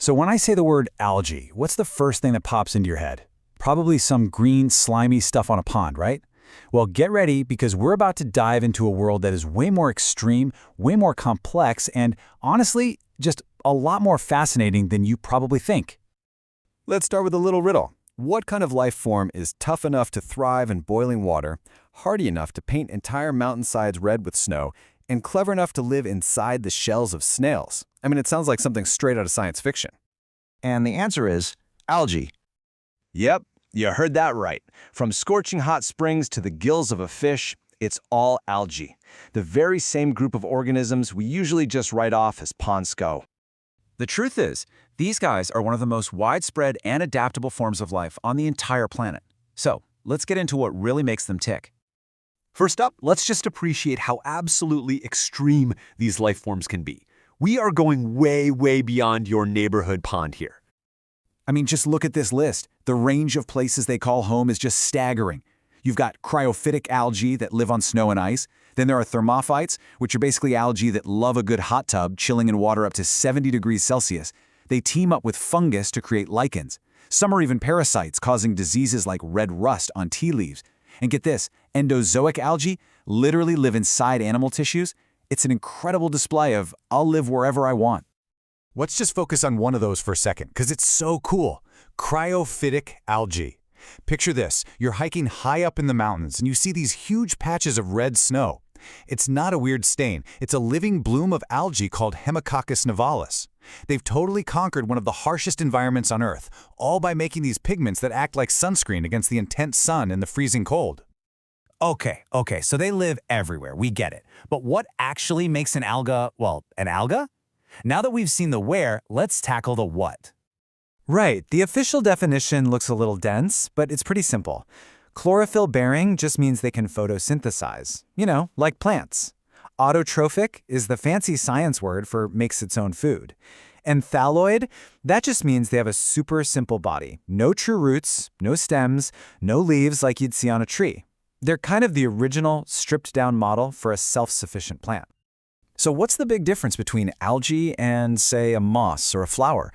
So when I say the word algae, what's the first thing that pops into your head? Probably some green, slimy stuff on a pond, right? Well, get ready because we're about to dive into a world that is way more extreme, way more complex, and honestly, just a lot more fascinating than you probably think. Let's start with a little riddle. What kind of life form is tough enough to thrive in boiling water, hardy enough to paint entire mountainsides red with snow, and clever enough to live inside the shells of snails? I mean, it sounds like something straight out of science fiction. And the answer is algae. Yep, you heard that right. From scorching hot springs to the gills of a fish, it's all algae. The very same group of organisms we usually just write off as pond scum. The truth is, these guys are one of the most widespread and adaptable forms of life on the entire planet. So, let's get into what really makes them tick. First up, let's just appreciate how absolutely extreme these life forms can be. We are going way, way beyond your neighborhood pond here. I mean, just look at this list. The range of places they call home is just staggering. You've got cryophytic algae that live on snow and ice. Then there are thermophytes, which are basically algae that love a good hot tub, chilling in water up to 70 degrees Celsius. They team up with fungus to create lichens. Some are even parasites, causing diseases like red rust on tea leaves. And get this, endozoic algae literally live inside animal tissues. It's an incredible display of, I'll live wherever I want. Let's just focus on one of those for a second, because it's so cool. Cryophytic algae. Picture this, you're hiking high up in the mountains and you see these huge patches of red snow. It's not a weird stain, it's a living bloom of algae called Hemococcus nivalis. They've totally conquered one of the harshest environments on Earth, all by making these pigments that act like sunscreen against the intense sun and the freezing cold. Okay, so they live everywhere, we get it. But what actually makes an alga, well, an alga? Now that we've seen the where, let's tackle the what. Right, the official definition looks a little dense, but it's pretty simple. Chlorophyll-bearing just means they can photosynthesize, like plants. Autotrophic is the fancy science word for makes its own food. And thalloid, that just means they have a super simple body. No true roots, no stems, no leaves like you'd see on a tree. They're kind of the original, stripped-down model for a self-sufficient plant. So what's the big difference between algae and, say, a moss or a flower?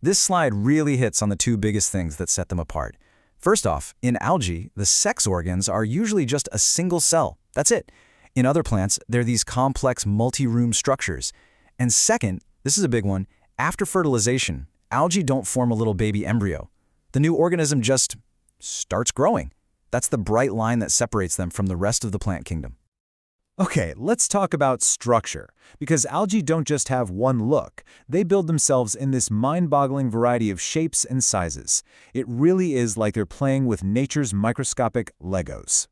This slide really hits on the two biggest things that set them apart. First off, in algae, the sex organs are usually just a single cell. That's it. In other plants, they're these complex multi-room structures. And second, this is a big one, after fertilization, algae don't form a little baby embryo. The new organism just starts growing. That's the bright line that separates them from the rest of the plant kingdom. Okay, let's talk about structure, because algae don't just have one look. They build themselves in this mind-boggling variety of shapes and sizes. It really is like they're playing with nature's microscopic Legos.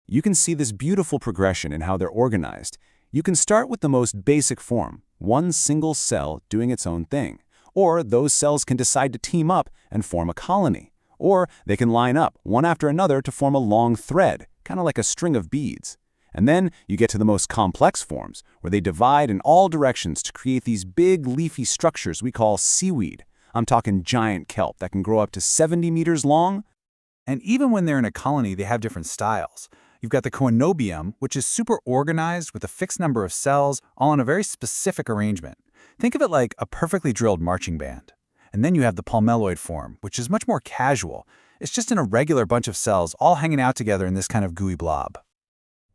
You can see this beautiful progression in how they're organized. You can start with the most basic form, one single cell doing its own thing. Or those cells can decide to team up and form a colony. Or they can line up, one after another, to form a long thread, kind of like a string of beads. And then you get to the most complex forms, where they divide in all directions to create these big leafy structures we call seaweed. I'm talking giant kelp that can grow up to 70 meters long. And even when they're in a colony, they have different styles. You've got the coenobium, which is super organized with a fixed number of cells, all in a very specific arrangement. Think of it like a perfectly drilled marching band. And then you have the palmelloid form, which is much more casual. It's just an irregular bunch of cells all hanging out together in this kind of gooey blob.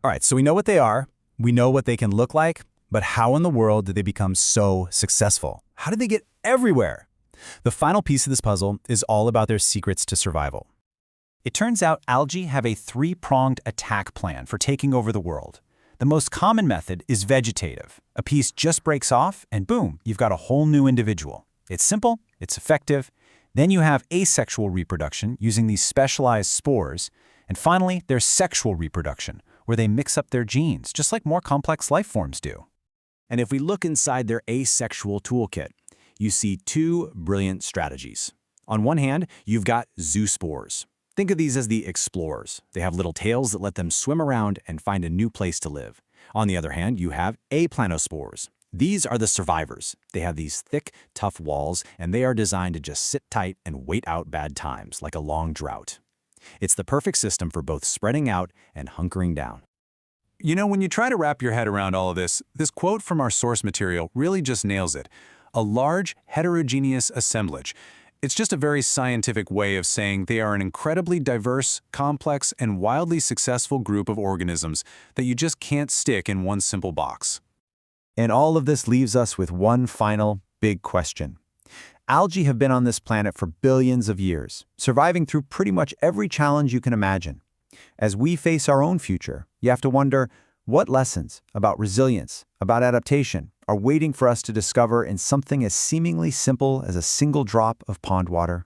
All right, so we know what they are, we know what they can look like, but how in the world did they become so successful? How did they get everywhere? The final piece of this puzzle is all about their secrets to survival. It turns out algae have a three-pronged attack plan for taking over the world. The most common method is vegetative. A piece just breaks off, and boom, you've got a whole new individual. It's simple, it's effective. Then you have asexual reproduction using these specialized spores. And finally, there's sexual reproduction, where they mix up their genes, just like more complex life forms do. And if we look inside their asexual toolkit, you see two brilliant strategies. On one hand, you've got zoospores. Think of these as the explorers. They have little tails that let them swim around and find a new place to live. On the other hand, you have aplanospores. These are the survivors. They have these thick, tough walls, and they are designed to just sit tight and wait out bad times, like a long drought. It's the perfect system for both spreading out and hunkering down. When you try to wrap your head around all of this, this quote from our source material really just nails it. a large, heterogeneous assemblage. It's just a very scientific way of saying they are an incredibly diverse, complex, and wildly successful group of organisms that you just can't stick in one simple box. And all of this leaves us with one final, big question. Algae have been on this planet for billions of years, surviving through pretty much every challenge you can imagine. As we face our own future, you have to wonder, what lessons about resilience, about adaptation, are waiting for us to discover in something as seemingly simple as a single drop of pond water?